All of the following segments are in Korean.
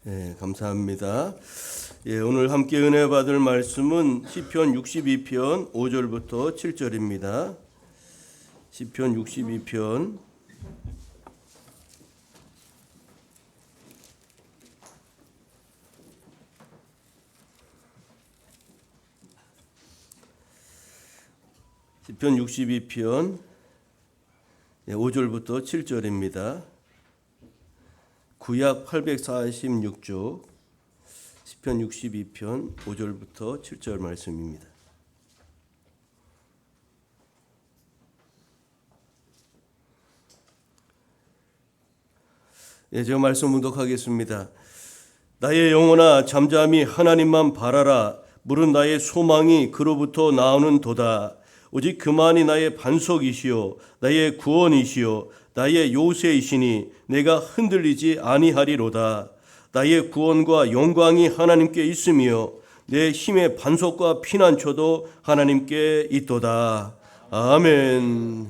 감사합니다. 오늘 함께 은혜 받을 말씀은 시편 62편 5절부터 7절입니다. 시편 62편 62편 5절부터 7절입니다. 구약 846쪽 시편 62편 5절부터 7절 말씀입니다. 제가 말씀 문독하겠습니다. 나의 영혼아 잠잠히 하나님만 바라라. 물은 나의 소망이 그로부터 나오는 도다. 오직 그만이 나의 반석이시요 나의 구원이시요 나의 요새이시니 내가 흔들리지 아니하리로다. 나의 구원과 영광이 하나님께 있으며 내 힘의 반석과 피난처도 하나님께 있도다. 아멘.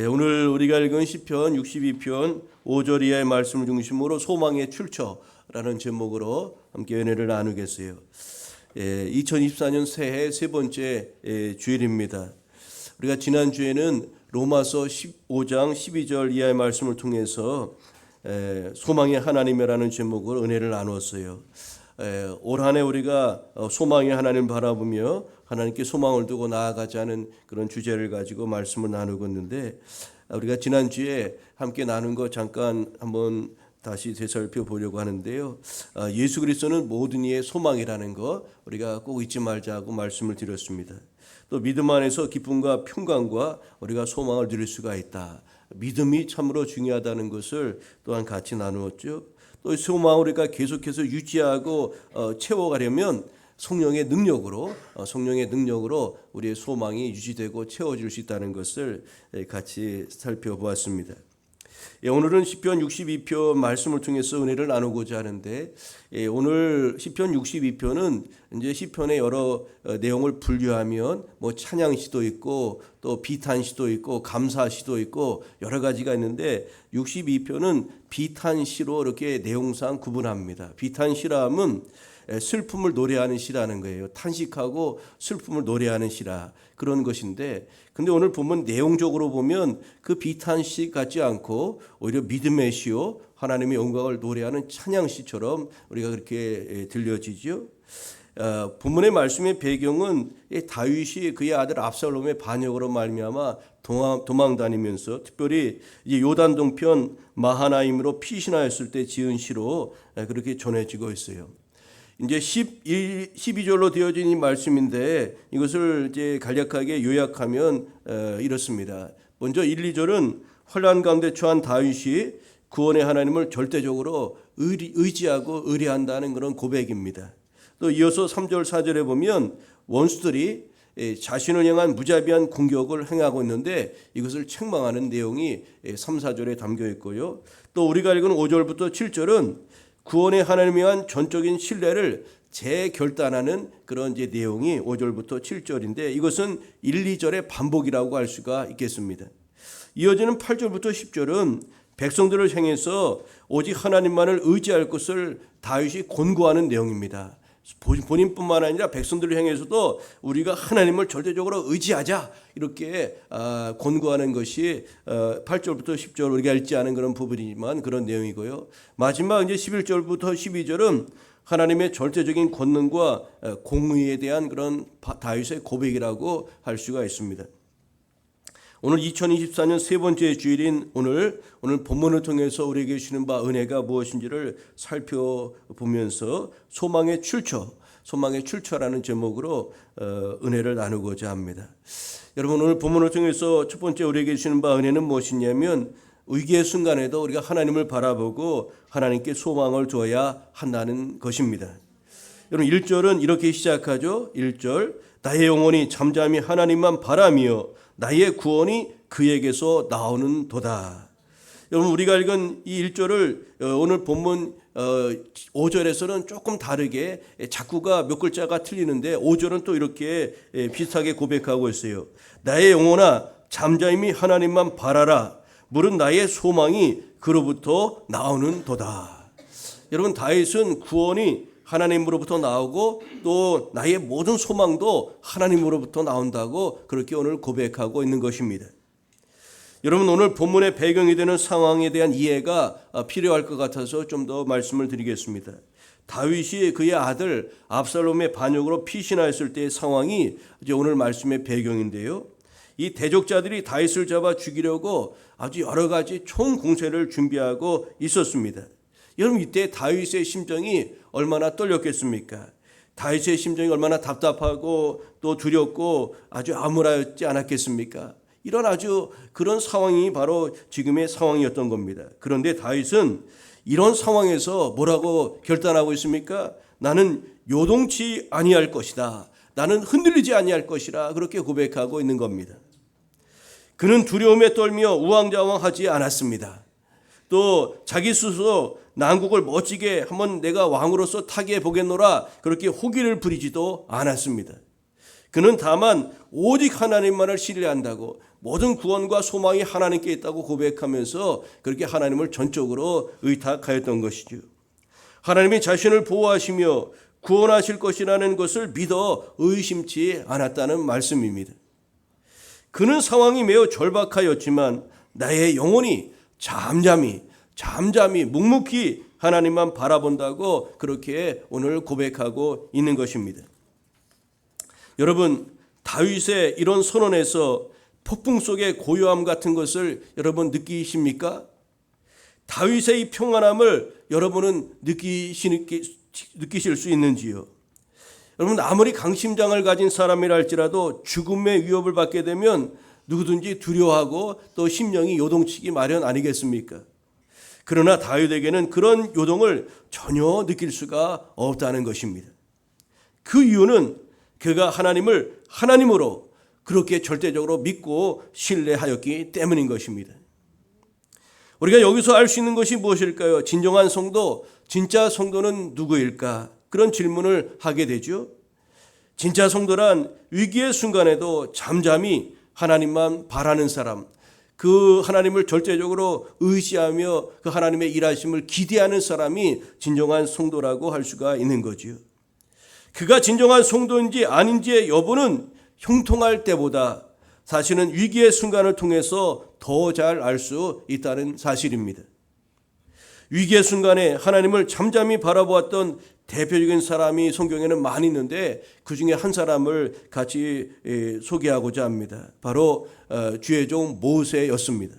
오늘 우리가 읽은 시편 62편 5절 이하의 말씀을 중심으로 소망의 출처라는 제목으로 함께 은혜를 나누겠어요. 2024년 새해 세 번째 주일입니다. 우리가 지난 주에는 로마서 15장 12절 이하의 말씀을 통해서 소망의 하나님이라는 제목으로 은혜를 나누었어요. 올 한 해 우리가 소망의 하나님을 바라보며 하나님께 소망을 두고 나아가자는 그런 주제를 가지고 말씀을 나누고 있는데, 우리가 지난 주에 함께 나눈 거 잠깐 한번 다시 되살펴 보려고 하는데요. 예수 그리스도는 모든 이의 소망이라는 거 우리가 꼭 잊지 말자고 말씀을 드렸습니다. 또 믿음 안에서 기쁨과 평강과 우리가 소망을 누릴 수가 있다. 믿음이 참으로 중요하다는 것을 또한 같이 나누었죠. 또 소망을 우리가 계속해서 유지하고 채워가려면 성령의 능력으로 우리의 소망이 유지되고 채워질 수 있다는 것을 같이 살펴보았습니다. 오늘은 시편 62편 말씀을 통해서 은혜를 나누고자 하는데, 오늘 시편 62편은 이제 시편의 여러 내용을 분류하면 뭐 찬양시도 있고 또 비탄시도 있고 감사시도 있고 여러 가지가 있는데, 62편은 비탄시로 이렇게 내용상 구분합니다. 비탄시라 하면 슬픔을 노래하는 시라는 거예요. 탄식하고 슬픔을 노래하는 시라 그런 것인데, 근데 오늘 보면 내용적으로 보면 그 비탄시 같지 않고 오히려 믿음의 시요 하나님의 영광을 노래하는 찬양시처럼 우리가 그렇게 들려지죠. 본문의 말씀의 배경은 다윗이 그의 아들 압살롬의 반역으로 말미암아 도망 다니면서 특별히 이제 요단 동편 마하나임으로 피신하였을 때 지은 시로 그렇게 전해지고 있어요. 이제 12절로 되어진 이 말씀인데, 이것을 이제 간략하게 요약하면 이렇습니다. 먼저 1, 2절은 환난 가운데 처한 다윗이 구원의 하나님을 절대적으로 의지하고 의뢰한다는 그런 고백입니다. 또 이어서 3절, 4절에 보면 원수들이 자신을 향한 무자비한 공격을 행하고 있는데 이것을 책망하는 내용이 3, 4절에 담겨 있고요. 또 우리가 읽은 5절부터 7절은 구원의 하나님에 대한 전적인 신뢰를 재결단하는 그런 이제 내용이 5절부터 7절인데, 이것은 1, 2절의 반복이라고 할 수가 있겠습니다. 이어지는 8절부터 10절은 백성들을 향해서 오직 하나님만을 의지할 것을 다윗이 권고하는 내용입니다. 본인뿐만 아니라 백성들을 향해서도 우리가 하나님을 절대적으로 의지하자 이렇게 권고하는 것이 8절부터 10절 우리가 읽지 않은 그런 부분이지만 그런 내용이고요. 마지막 이제 11절부터 12절은 하나님의 절대적인 권능과 공의에 대한 그런 다윗의 고백이라고 할 수가 있습니다. 오늘 2024년 세 번째 주일인 오늘 본문을 통해서 우리에게 주시는 바 은혜가 무엇인지를 살펴보면서 소망의 출처라는 제목으로 은혜를 나누고자 합니다. 여러분, 오늘 본문을 통해서 첫 번째 우리에게 주시는 바 은혜는 무엇이냐면, 위기의 순간에도 우리가 하나님을 바라보고 하나님께 소망을 둬야 한다는 것입니다. 여러분, 1절은 이렇게 시작하죠. 1절, 나의 영혼이 잠잠히 하나님만 바라며 나의 구원이 그에게서 나오는 도다. 여러분, 우리가 읽은 이 1절을 오늘 본문 5절에서는 조금 다르게 작구가 몇 글자가 틀리는데 5절은 또 이렇게 비슷하게 고백하고 있어요. 나의 영혼아 잠잠히 하나님만 바라라. 물은 나의 소망이 그로부터 나오는 도다. 여러분, 다윗은 구원이 하나님으로부터 나오고 또 나의 모든 소망도 하나님으로부터 나온다고 그렇게 오늘 고백하고 있는 것입니다. 여러분, 오늘 본문의 배경이 되는 상황에 대한 이해가 필요할 것 같아서 좀 더 말씀을 드리겠습니다. 다윗이 그의 아들 압살롬의 반역으로 피신하였을 때의 상황이 이제 오늘 말씀의 배경인데요. 이 대적자들이 다윗을 잡아 죽이려고 아주 여러 가지 총공세를 준비하고 있었습니다. 여러분, 이때 다윗의 심정이 얼마나 떨렸겠습니까? 다윗의 심정이 얼마나 답답하고 또 두렵고 아주 암울하지 않았겠습니까? 이런 아주 그런 상황이 바로 지금의 상황이었던 겁니다. 그런데 다윗은 이런 상황에서 뭐라고 결단하고 있습니까? 나는 요동치 아니할 것이다. 나는 흔들리지 아니할 것이라 그렇게 고백하고 있는 겁니다. 그는 두려움에 떨며 우왕좌왕하지 않았습니다. 또 자기 스스로 난국을 멋지게 한번 내가 왕으로서 타게 보겠노라 그렇게 호기를 부리지도 않았습니다. 그는 다만 오직 하나님만을 신뢰한다고 모든 구원과 소망이 하나님께 있다고 고백하면서 그렇게 하나님을 전적으로 의탁하였던 것이죠. 하나님이 자신을 보호하시며 구원하실 것이라는 것을 믿어 의심치 않았다는 말씀입니다. 그는 상황이 매우 절박하였지만 나의 영혼이 잠잠히 묵묵히 하나님만 바라본다고 그렇게 오늘 고백하고 있는 것입니다. 여러분, 다윗의 이런 선언에서 폭풍 속의 고요함 같은 것을 여러분 느끼십니까? 다윗의 이 평안함을 여러분은 느끼실 수 있는지요? 여러분, 아무리 강심장을 가진 사람이라 할지라도 죽음의 위협을 받게 되면 누구든지 두려워하고 또 심령이 요동치기 마련 아니겠습니까? 그러나 다윗에게는 그런 요동을 전혀 느낄 수가 없다는 것입니다. 그 이유는 그가 하나님을 하나님으로 그렇게 절대적으로 믿고 신뢰하였기 때문인 것입니다. 우리가 여기서 알 수 있는 것이 무엇일까요? 진정한 성도, 진짜 성도는 누구일까? 그런 질문을 하게 되죠. 진짜 성도란 위기의 순간에도 잠잠히 하나님만 바라는 사람, 그 하나님을 절대적으로 의지하며 그 하나님의 일하심을 기대하는 사람이 진정한 성도라고 할 수가 있는 거지요. 그가 진정한 성도인지 아닌지의 여부는 형통할 때보다 사실은 위기의 순간을 통해서 더 잘 알 수 있다는 사실입니다. 위기의 순간에 하나님을 잠잠히 바라보았던 대표적인 사람이 성경에는 많이 있는데 그 중에 한 사람을 같이 소개하고자 합니다. 바로 주의 종 모세였습니다.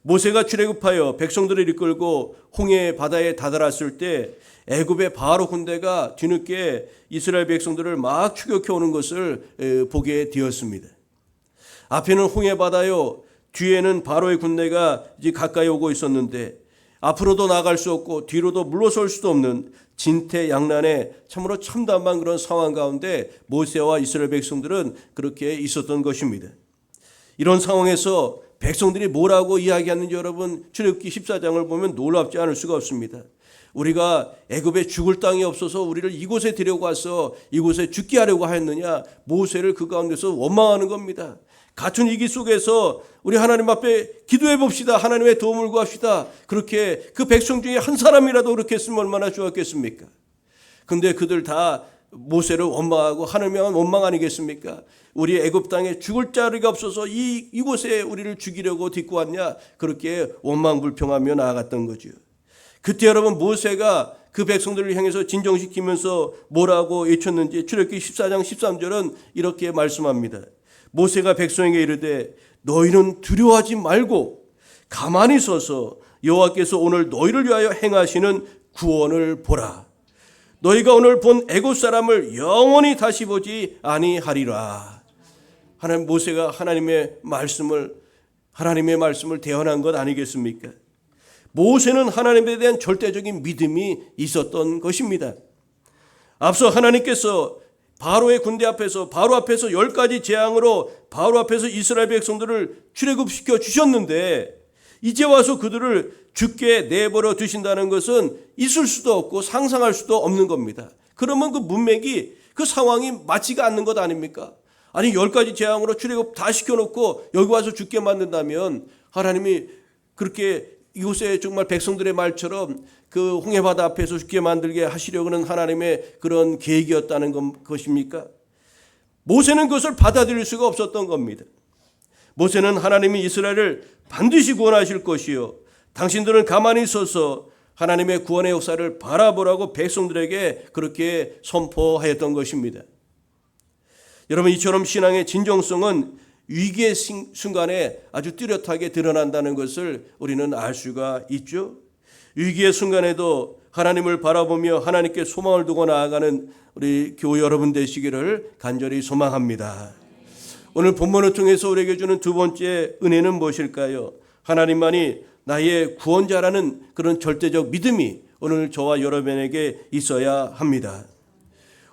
모세가 출애굽하여 백성들을 이끌고 홍해 바다에 다다랐을 때 애굽의 바로 군대가 뒤늦게 이스라엘 백성들을 막 추격해 오는 것을 보게 되었습니다. 앞에는 홍해 바다요, 뒤에는 바로의 군대가 이제 가까이 오고 있었는데 앞으로도 나갈 수 없고 뒤로도 물러설 수도 없는 진퇴양난의 참으로 참담한 그런 상황 가운데 모세와 이스라엘 백성들은 그렇게 있었던 것입니다. 이런 상황에서 백성들이 뭐라고 이야기하는지 여러분 출애굽기 14장을 보면 놀랍지 않을 수가 없습니다. 우리가 애굽에 죽을 땅이 없어서 우리를 이곳에 데려가서 이곳에 죽게 하려고 하였느냐, 모세를 그 가운데서 원망하는 겁니다. 같은 위기 속에서 우리 하나님 앞에 기도해 봅시다. 하나님의 도움을 구합시다. 그렇게 그 백성 중에 한 사람이라도 그렇게 했으면 얼마나 좋았겠습니까? 근데 그들 다 모세를 원망하고 하나님은 원망 아니겠습니까? 우리 애굽 땅에 죽을 자리가 없어서 이곳에 우리를 죽이려고 데리고 왔냐? 그렇게 원망불평하며 나아갔던 거죠. 그때 여러분 모세가 그 백성들을 향해서 진정시키면서 뭐라고 외쳤는지 출애굽기 14장 13절은 이렇게 말씀합니다. 모세가 백성에게 이르되 너희는 두려워하지 말고 가만히 서서 여호와께서 오늘 너희를 위하여 행하시는 구원을 보라. 너희가 오늘 본 애굽 사람을 영원히 다시 보지 아니하리라. 하나님, 모세가 하나님의 말씀을 대언한 것 아니겠습니까? 모세는 하나님에 대한 절대적인 믿음이 있었던 것입니다. 앞서 하나님께서 바로의 군대 앞에서 바로 앞에서 10가지 재앙으로 바로 앞에서 이스라엘 백성들을 출애굽시켜 주셨는데 이제 와서 그들을 죽게 내버려 두신다는 것은 있을 수도 없고 상상할 수도 없는 겁니다. 그러면 그 문맥이 그 상황이 맞지가 않는 것 아닙니까? 아니 10가지 재앙으로 출애굽 다 시켜놓고 여기 와서 죽게 만든다면 하나님이 그렇게 이곳에 정말 백성들의 말처럼 그 홍해바다 앞에서 죽게 만들게 하시려고는 하나님의 그런 계획이었다는 것입니까? 모세는 그것을 받아들일 수가 없었던 겁니다. 모세는 하나님이 이스라엘을 반드시 구원하실 것이요, 당신들은 가만히 있어서 하나님의 구원의 역사를 바라보라고 백성들에게 그렇게 선포하였던 것입니다. 여러분, 이처럼 신앙의 진정성은 위기의 순간에 아주 뚜렷하게 드러난다는 것을 우리는 알 수가 있죠. 위기의 순간에도 하나님을 바라보며 하나님께 소망을 두고 나아가는 우리 교회 여러분 되시기를 간절히 소망합니다. 오늘 본문을 통해서 우리에게 주는 두 번째 은혜는 무엇일까요? 하나님만이 나의 구원자라는 그런 절대적 믿음이 오늘 저와 여러분에게 있어야 합니다.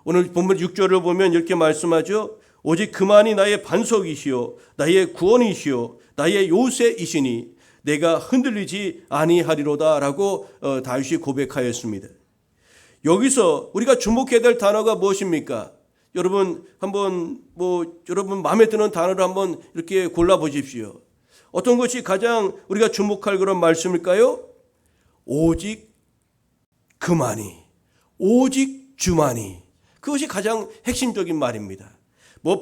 오늘 본문 6절을 보면 이렇게 말씀하죠. 오직 그만이 나의 반석이시요 나의 구원이시요 나의 요새이시니 내가 흔들리지 아니하리로다 라고 다윗이 고백하였습니다. 여기서 우리가 주목해야 될 단어가 무엇입니까? 여러분 한번 여러분 마음에 드는 단어를 한번 이렇게 골라 보십시오. 어떤 것이 가장 우리가 주목할 그런 말씀일까요? 오직 그만이, 오직 주만이. 그것이 가장 핵심적인 말입니다.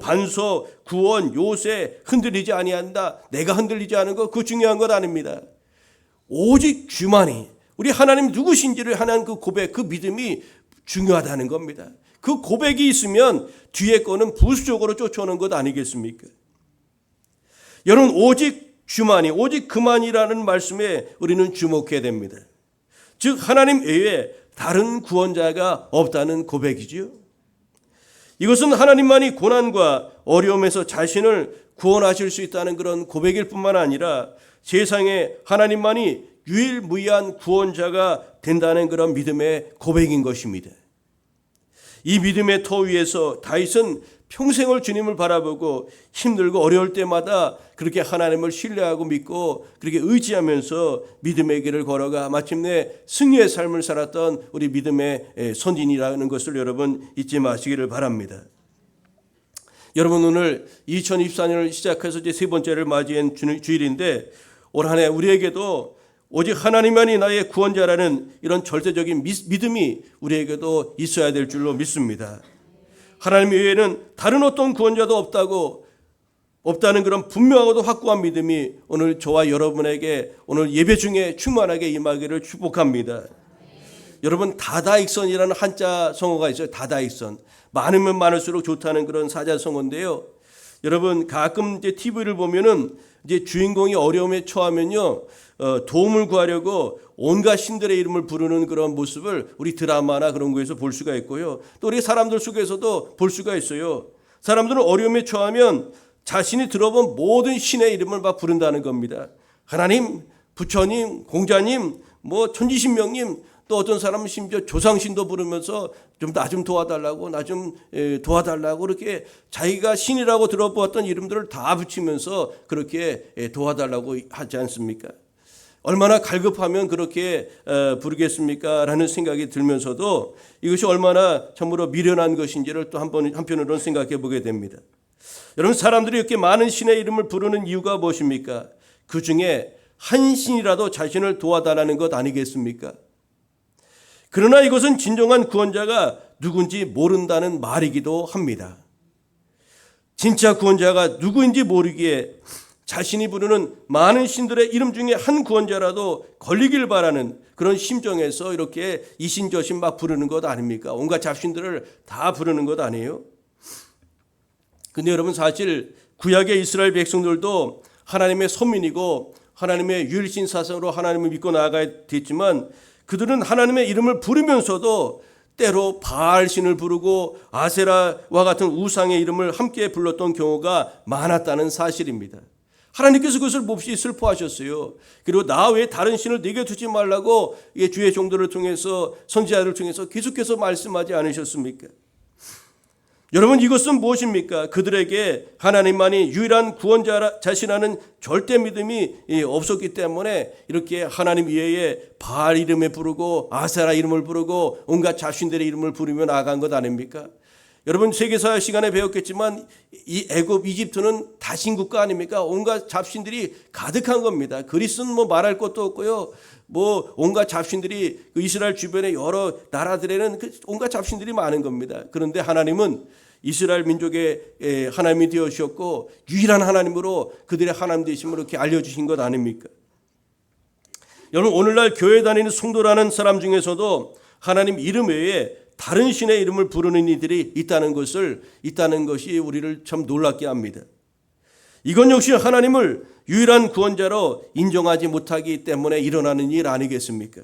반석, 구원, 요새, 흔들리지 아니한다, 내가 흔들리지 않은 것, 그거 중요한 것 아닙니다. 오직 주만이, 우리 하나님 누구신지를 하는 그 고백, 그 믿음이 중요하다는 겁니다. 그 고백이 있으면 뒤에 거는 부수적으로 쫓아오는 것 아니겠습니까? 여러분, 오직 주만이, 오직 그만이라는 말씀에 우리는 주목해야 됩니다. 즉 하나님 외에 다른 구원자가 없다는 고백이지요. 이것은 하나님만이 고난과 어려움에서 자신을 구원하실 수 있다는 그런 고백일 뿐만 아니라 세상에 하나님만이 유일무이한 구원자가 된다는 그런 믿음의 고백인 것입니다. 이 믿음의 터 위에서 다윗은 평생을 주님을 바라보고 힘들고 어려울 때마다 그렇게 하나님을 신뢰하고 믿고 그렇게 의지하면서 믿음의 길을 걸어가 마침내 승리의 삶을 살았던 우리 믿음의 선진이라는 것을 여러분 잊지 마시기를 바랍니다. 여러분, 오늘 2024년을 시작해서 이제 세 번째를 맞이한 주일인데 올 한 해 우리에게도 오직 하나님만이 나의 구원자라는 이런 절대적인 믿음이 우리에게도 있어야 될 줄로 믿습니다. 하나님 외에는 다른 어떤 구원자도 없다는 그런 분명하고도 확고한 믿음이 오늘 저와 여러분에게 오늘 예배 중에 충만하게 임하기를 축복합니다. 여러분, 다다익선이라는 한자 성어가 있어요. 다다익선. 많으면 많을수록 좋다는 그런 사자성어인데요. 여러분, 가끔 이제 TV를 보면은 이제 주인공이 어려움에 처하면요, 도움을 구하려고 온갖 신들의 이름을 부르는 그런 모습을 우리 드라마나 그런 거에서 볼 수가 있고요. 또 우리 사람들 속에서도 볼 수가 있어요. 사람들은 어려움에 처하면 자신이 들어본 모든 신의 이름을 막 부른다는 겁니다. 하나님, 부처님, 공자님, 천지신명님, 또 어떤 사람은 심지어 조상신도 부르면서 좀 나 좀 도와달라고, 나 좀 도와달라고 그렇게 자기가 신이라고 들어보았던 이름들을 다 붙이면서 그렇게 도와달라고 하지 않습니까? 얼마나 갈급하면 그렇게 부르겠습니까? 라는 생각이 들면서도 이것이 얼마나 참으로 미련한 것인지를 또 한편으로는 생각해 보게 됩니다. 여러분, 사람들이 이렇게 많은 신의 이름을 부르는 이유가 무엇입니까? 그 중에 한 신이라도 자신을 도와달라는 것 아니겠습니까? 그러나 이것은 진정한 구원자가 누군지 모른다는 말이기도 합니다. 진짜 구원자가 누구인지 모르기에 자신이 부르는 많은 신들의 이름 중에 한 구원자라도 걸리길 바라는 그런 심정에서 이렇게 이신저신 막 부르는 것 아닙니까? 온갖 잡신들을 다 부르는 것 아니에요? 근데 여러분, 사실 구약의 이스라엘 백성들도 하나님의 선민이고 하나님의 유일신 사상으로 하나님을 믿고 나아가야 됐지만 그들은 하나님의 이름을 부르면서도 때로 바알신을 부르고 아세라와 같은 우상의 이름을 함께 불렀던 경우가 많았다는 사실입니다. 하나님께서 그것을 몹시 슬퍼하셨어요. 그리고 나 외에 다른 신을 내게 두지 말라고 주의 종들을 통해서 선지자들을 통해서 계속해서 말씀하지 않으셨습니까? 여러분, 이것은 무엇입니까? 그들에게 하나님만이 유일한 구원자 자신하는 절대 믿음이 없었기 때문에 이렇게 하나님 이외에 바알 이름을 부르고 아세라 이름을 부르고 온갖 자신들의 이름을 부르며 나아간 것 아닙니까? 여러분 세계사 시간에 배웠겠지만 이 애굽 이집트는 다신 국가 아닙니까? 온갖 잡신들이 가득한 겁니다. 그리스는 뭐 말할 것도 없고요. 뭐 온갖 잡신들이 그 이스라엘 주변의 여러 나라들에는 온갖 잡신들이 많은 겁니다. 그런데 하나님은 이스라엘 민족의 하나님이 되어주셨고 유일한 하나님으로 그들의 하나님 되심을 이렇게 알려주신 것 아닙니까? 여러분 오늘날 교회 다니는 성도라는 사람 중에서도 하나님 이름 외에 다른 신의 이름을 부르는 이들이 있다는 것이 우리를 참 놀랍게 합니다. 이건 역시 하나님을 유일한 구원자로 인정하지 못하기 때문에 일어나는 일 아니겠습니까?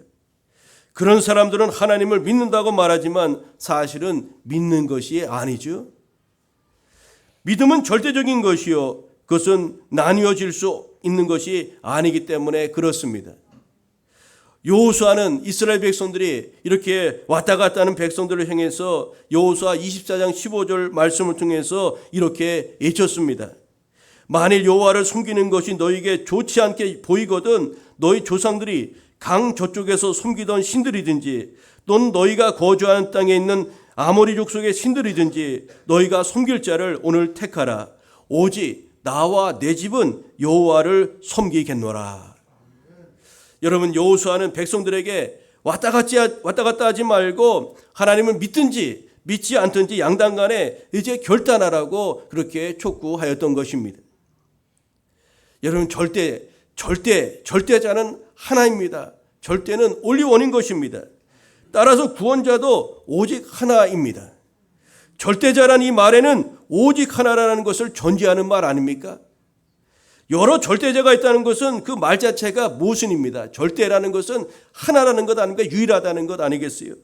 그런 사람들은 하나님을 믿는다고 말하지만 사실은 믿는 것이 아니죠. 믿음은 절대적인 것이요, 그것은 나뉘어질 수 있는 것이 아니기 때문에 그렇습니다. 여호수아는 이스라엘 백성들이 이렇게 왔다 갔다 하는 백성들을 향해서 여호수아 24장 15절 말씀을 통해서 이렇게 외쳤습니다. 만일 여호와를 섬기는 것이 너희에게 좋지 않게 보이거든 너희 조상들이 강 저쪽에서 섬기던 신들이든지 또는 너희가 거주하는 땅에 있는 아모리 족속의 신들이든지 너희가 섬길 자를 오늘 택하라. 오직 나와 내 집은 여호와를 섬기겠노라. 여러분 여호수아는 백성들에게 왔다 갔다 하지 말고 하나님을 믿든지 믿지 않든지 양당 간에 이제 결단하라고 그렇게 촉구하였던 것입니다. 여러분 절대자는 하나입니다. 절대는 올리원인 것입니다. 따라서 구원자도 오직 하나입니다. 절대자란 이 말에는 오직 하나라는 것을 전제하는 말 아닙니까? 여러 절대자가 있다는 것은 그 말 자체가 모순입니다. 절대라는 것은 하나라는 것 아닙니까? 유일하다는 것 아니겠어요?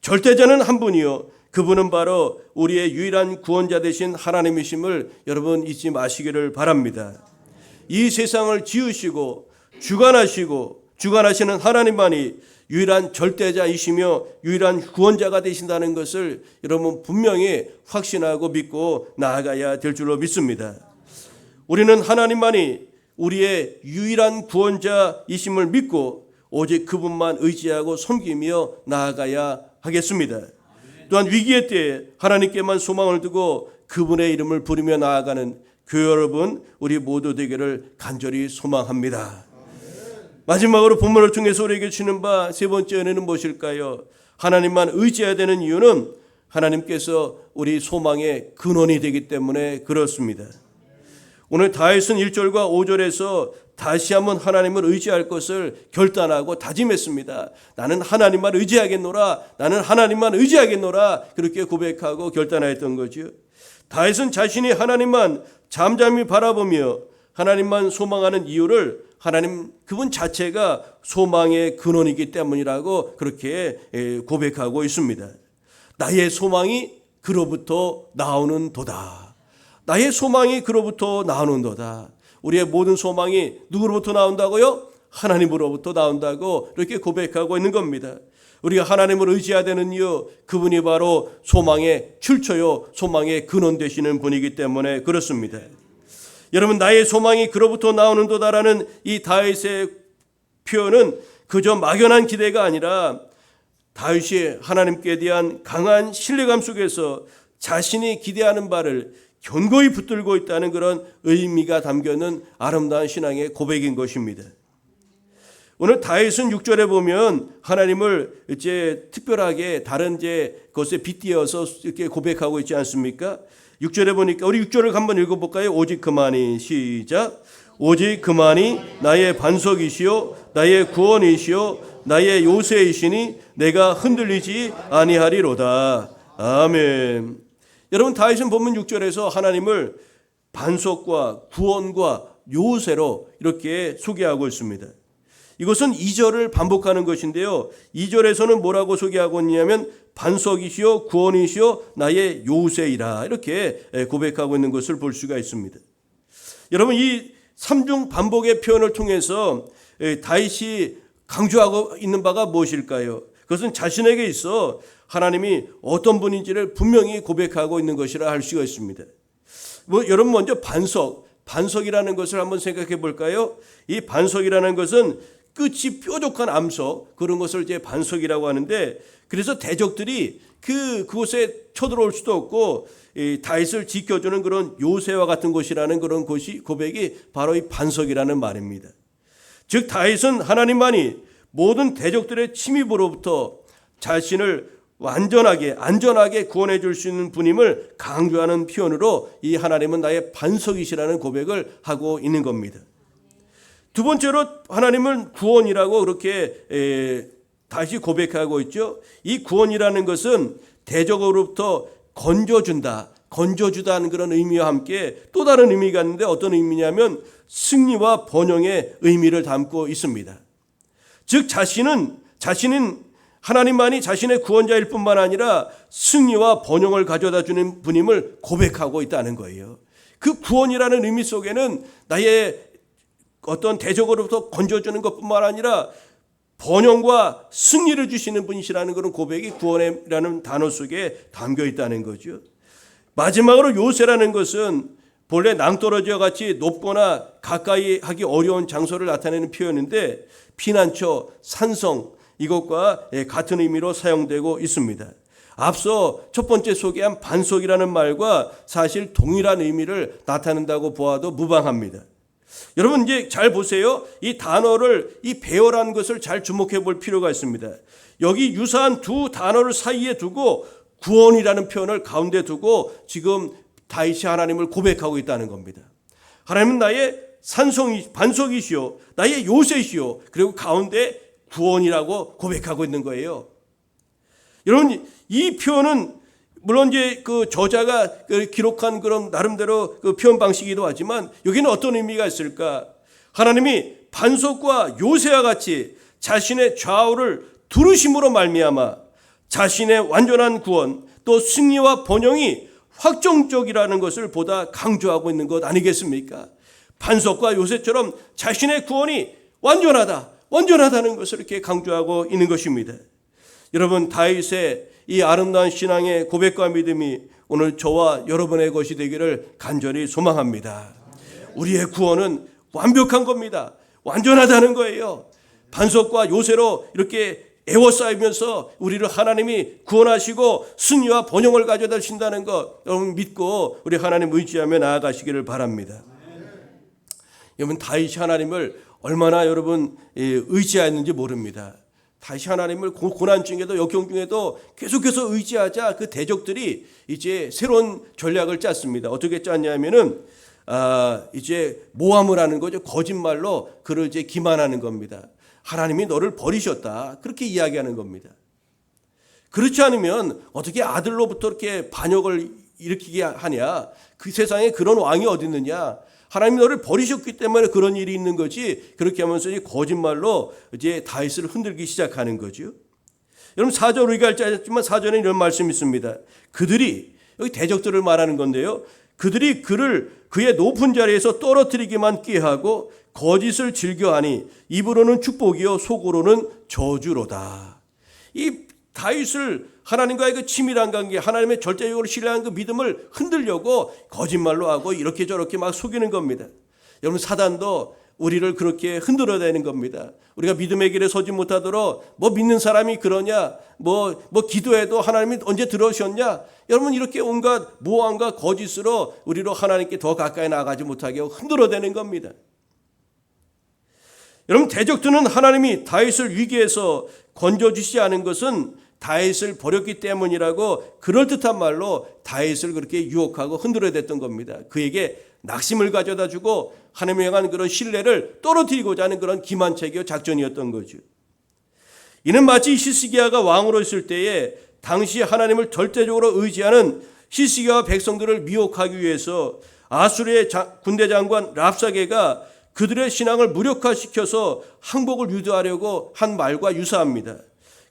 절대자는 한 분이요. 그분은 바로 우리의 유일한 구원자 되신 하나님이심을 여러분 잊지 마시기를 바랍니다. 이 세상을 지으시고 주관하시는 하나님만이 유일한 절대자이시며 유일한 구원자가 되신다는 것을 여러분 분명히 확신하고 믿고 나아가야 될 줄로 믿습니다. 우리는 하나님만이 우리의 유일한 구원자이심을 믿고 오직 그분만 의지하고 섬기며 나아가야 하겠습니다. 또한 위기의 때에 하나님께만 소망을 두고 그분의 이름을 부르며 나아가는 교회 여러분 우리 모두 되기를 간절히 소망합니다. 마지막으로 본문을 통해서 우리에게 주는 바 세 번째 은혜는 무엇일까요? 하나님만 의지해야 되는 이유는 하나님께서 우리 소망의 근원이 되기 때문에 그렇습니다. 오늘 다윗은 1절과 5절에서 다시 한번 하나님을 의지할 것을 결단하고 다짐했습니다. 나는 하나님만 의지하겠노라. 나는 하나님만 의지하겠노라. 그렇게 고백하고 결단하였던 거죠. 다윗은 자신이 하나님만 잠잠히 바라보며 하나님만 소망하는 이유를 하나님 그분 자체가 소망의 근원이기 때문이라고 그렇게 고백하고 있습니다. 나의 소망이 그로부터 나오는도다. 나의 소망이 그로부터 나오는도다. 우리의 모든 소망이 누구로부터 나온다고요? 하나님으로부터 나온다고 이렇게 고백하고 있는 겁니다. 우리가 하나님을 의지해야 되는 이유, 그분이 바로 소망의 출처요, 소망의 근원 되시는 분이기 때문에 그렇습니다. 여러분 나의 소망이 그로부터 나오는도다라는 이 다윗의 표현은 그저 막연한 기대가 아니라 다윗이 하나님께 대한 강한 신뢰감 속에서 자신이 기대하는 바를 견고히 붙들고 있다는 그런 의미가 담겨있는 아름다운 신앙의 고백인 것입니다. 오늘 다윗은 6절에 보면 하나님을 이제 특별하게 다른 것에 빗대어서 이렇게 고백하고 있지 않습니까? 6절에 보니까 우리 6절을 한번 읽어볼까요? 오직 그만이 시작. 오직 그만이 나의 반석이시요 나의 구원이시요 나의 요새이시니 내가 흔들리지 아니하리로다. 아멘. 여러분 다윗은 본문 6절에서 하나님을 반석과 구원과 요새로 이렇게 소개하고 있습니다. 이것은 2절을 반복하는 것인데요. 2절에서는 뭐라고 소개하고 있냐면 반석이시요 구원이시요 나의 요새이라 이렇게 고백하고 있는 것을 볼 수가 있습니다. 여러분 이 3중 반복의 표현을 통해서 다윗이 강조하고 있는 바가 무엇일까요? 그것은 자신에게 있어 하나님이 어떤 분인지를 분명히 고백하고 있는 것이라 할 수가 있습니다. 여러분 먼저 반석이라는 것을 한번 생각해 볼까요? 이 반석이라는 것은 끝이 뾰족한 암석, 그런 것을 이제 반석이라고 하는데, 그래서 대적들이 그곳에 쳐들어올 수도 없고 다윗을 지켜주는 그런 요새와 같은 곳이라는 그런 곳이 고백이 바로 이 반석이라는 말입니다. 즉 다윗은 하나님만이 모든 대적들의 침입으로부터 자신을 완전하게 안전하게 구원해 줄 수 있는 분임을 강조하는 표현으로 이 하나님은 나의 반석이시라는 고백을 하고 있는 겁니다. 두 번째로 하나님은 구원이라고 그렇게 다시 고백하고 있죠. 이 구원이라는 것은 대적으로부터 건져주다는 그런 의미와 함께 또 다른 의미가 있는데 어떤 의미냐면 승리와 번영의 의미를 담고 있습니다. 즉 자신은 하나님만이 자신의 구원자일 뿐만 아니라 승리와 번영을 가져다 주는 분임을 고백하고 있다는 거예요. 그 구원이라는 의미 속에는 나의 어떤 대적으로부터 건져주는 것뿐만 아니라 번영과 승리를 주시는 분이시라는 그런 고백이 구원이라는 단어 속에 담겨 있다는 거죠. 마지막으로 요새라는 것은 본래 낭떠러지와 같이 높거나 가까이 하기 어려운 장소를 나타내는 표현인데 피난처, 산성 이것과 같은 의미로 사용되고 있습니다. 앞서 첫 번째 소개한 반석이라는 말과 사실 동일한 의미를 나타낸다고 보아도 무방합니다. 여러분 이제 잘 보세요. 이 단어를 이 배열한 것을 잘 주목해 볼 필요가 있습니다. 여기 유사한 두 단어를 사이에 두고 구원이라는 표현을 가운데 두고 지금 다윗이 하나님을 고백하고 있다는 겁니다. 하나님은 나의 반석이시오, 나의 요새시오, 그리고 가운데 구원이라고 고백하고 있는 거예요. 여러분 이 표현은 물론 이제 그 저자가 기록한 그런 나름대로 그 표현 방식이기도 하지만 여기는 어떤 의미가 있을까? 하나님이 반석과 요새와 같이 자신의 좌우를 두르심으로 말미암아 자신의 완전한 구원 또 승리와 번영이 확정적이라는 것을 보다 강조하고 있는 것 아니겠습니까? 반석과 요새처럼 자신의 구원이 완전하다는 것을 이렇게 강조하고 있는 것입니다. 여러분 다윗의 이 아름다운 신앙의 고백과 믿음이 오늘 저와 여러분의 것이 되기를 간절히 소망합니다. 우리의 구원은 완벽한 겁니다. 완전하다는 거예요. 반석과 요새로 이렇게 에워싸이면서 우리를 하나님이 구원하시고 승리와 번영을 가져다 주신다는 것 여러분 믿고 우리 하나님 의지하며 나아가시기를 바랍니다. 여러분 다윗이 하나님을 얼마나 여러분 의지하였는지 모릅니다. 다윗이 하나님을 고난 중에도 역경 중에도 계속해서 의지하자 그 대적들이 이제 새로운 전략을 짰습니다. 어떻게 짰냐면은 이제 모함을 하는 거죠. 거짓말로 그를 이제 기만하는 겁니다. 하나님이 너를 버리셨다. 그렇게 이야기하는 겁니다. 그렇지 않으면 어떻게 아들로부터 이렇게 반역을 일으키게 하냐. 그 세상에 그런 왕이 어디 있느냐. 하나님이 너를 버리셨기 때문에 그런 일이 있는 거지. 그렇게 하면서 거짓말로 이제 다윗을 흔들기 시작하는 거죠. 여러분 4절 우리가 알지만 4절에 이런 말씀이 있습니다. 그들이 여기 대적들을 말하는 건데요. 그들이 그를 그의 높은 자리에서 떨어뜨리기만 꾀하고 거짓을 즐겨하니 입으로는 축복이요 속으로는 저주로다. 이 다윗을 하나님과의 그 치밀한 관계, 하나님의 절대적으로 신뢰하는 그 믿음을 흔들려고 거짓말로 하고 이렇게 저렇게 막 속이는 겁니다. 여러분 사단도 우리를 그렇게 흔들어대는 겁니다. 우리가 믿음의 길에 서지 못하도록 뭐 믿는 사람이 그러냐, 뭐 기도해도 하나님이 언제 들어오셨냐, 여러분 이렇게 온갖 모함과 거짓으로 우리로 하나님께 더 가까이 나가지 못하게 하고 흔들어대는 겁니다. 여러분 대적들은 하나님이 다윗을 위기에서 건져주시지 않은 것은 다윗을 버렸기 때문이라고 그럴듯한 말로 다윗을 그렇게 유혹하고 흔들어댔던 겁니다. 그에게 낙심을 가져다 주고 하나님에 향한 그런 신뢰를 떨어뜨리고자 하는 그런 기만책이요 작전이었던 거죠. 이는 마치 히스기야가 왕으로 있을 때에 당시 하나님을 절대적으로 의지하는 히스기야와 백성들을 미혹하기 위해서 아수르의 군대 장관 랍사게가 그들의 신앙을 무력화시켜서 항복을 유도하려고 한 말과 유사합니다.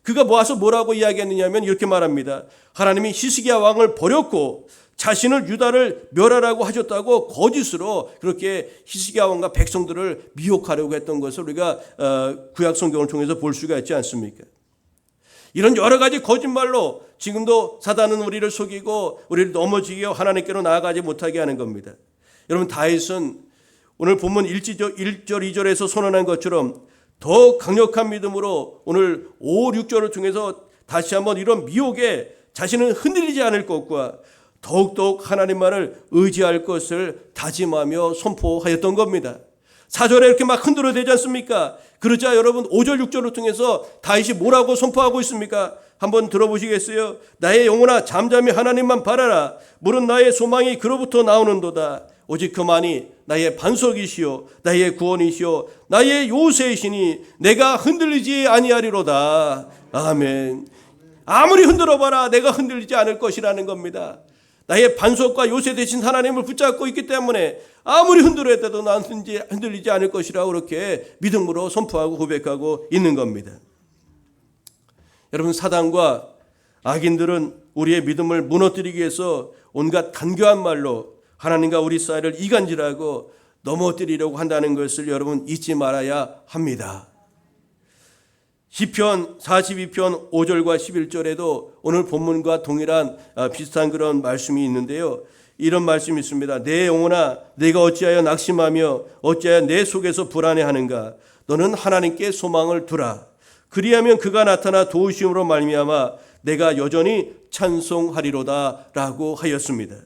그가 모아서 뭐라고 이야기했느냐면 이렇게 말합니다. 하나님이 히스기야 왕을 버렸고 자신을 유다를 멸하라고 하셨다고 거짓으로 그렇게 히스기야 왕과 백성들을 미혹하려고 했던 것을 우리가 구약 성경을 통해서 볼 수가 있지 않습니까? 이런 여러 가지 거짓말로 지금도 사단은 우리를 속이고 우리를 넘어지게 하나님께로 나아가지 못하게 하는 겁니다. 여러분 다윗은 오늘 본문 1절 2절에서 선언한 것처럼 더 강력한 믿음으로 오늘 5, 6절을 통해서 다시 한번 이런 미혹에 자신은 흔들리지 않을 것과 더욱더욱 하나님만을 의지할 것을 다짐하며 선포하였던 겁니다. 4절에 이렇게 막 흔들어대지 않습니까? 그러자 여러분 5절 6절을 통해서 다윗이 뭐라고 선포하고 있습니까? 한번 들어보시겠어요? 나의 영혼아 잠잠히 하나님만 바라라. 물은 나의 소망이 그로부터 나오는도다. 오직 그만이 나의 반석이시요 나의 구원이시요 나의 요새이시니 내가 흔들리지 아니하리로다. 아멘. 아무리 흔들어봐라 내가 흔들리지 않을 것이라는 겁니다. 나의 반석과 요새 되신 하나님을 붙잡고 있기 때문에 아무리 흔들어도 난 흔들리지 않을 것이라고 그렇게 믿음으로 선포하고 고백하고 있는 겁니다. 여러분, 사단과 악인들은 우리의 믿음을 무너뜨리기 위해서 온갖 간교한 말로 하나님과 우리 사이를 이간질하고 넘어뜨리려고 한다는 것을 여러분 잊지 말아야 합니다. 시편 42편 5절과 11절에도 오늘 본문과 동일한 비슷한 그런 말씀이 있는데요. 이런 말씀이 있습니다. 내 영혼아 내가 어찌하여 낙심하며 어찌하여 내 속에서 불안해하는가. 너는 하나님께 소망을 두라. 그리하면 그가 나타나 도우심으로 말미암아 내가 여전히 찬송하리로다 라고 하였습니다.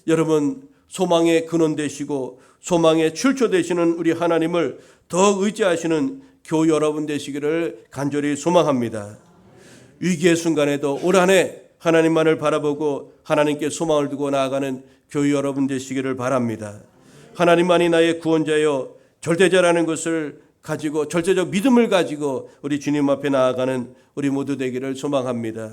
여러분, 소망의 근원 되시고 소망의 출처 되시는 우리 하나님을 더 의지하시는 교우 여러분 되시기를 간절히 소망합니다. 위기의 순간에도 올 한 해 하나님만을 바라보고 하나님께 소망을 두고 나아가는 교우 여러분 되시기를 바랍니다. 하나님만이 나의 구원자여 절대자라는 것을 가지고 절대적 믿음을 가지고 우리 주님 앞에 나아가는 우리 모두 되기를 소망합니다.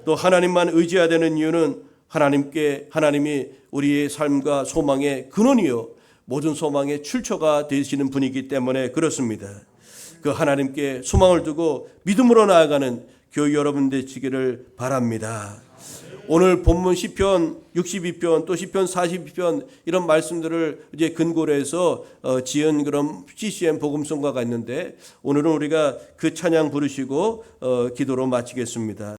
또 하나님만 의지해야 되는 이유는 하나님이 우리의 삶과 소망의 근원이요 모든 소망의 출처가 되시는 분이기 때문에 그렇습니다. 그 하나님께 소망을 두고 믿음으로 나아가는 교회 여러분 되시기를 바랍니다. 오늘 본문 시편 62편 또 시편 42편 이런 말씀들을 이제 근거로 해서 지은 그런 CCM 복음성가가 있는데 오늘은 우리가 그 찬양 부르시고 기도로 마치겠습니다.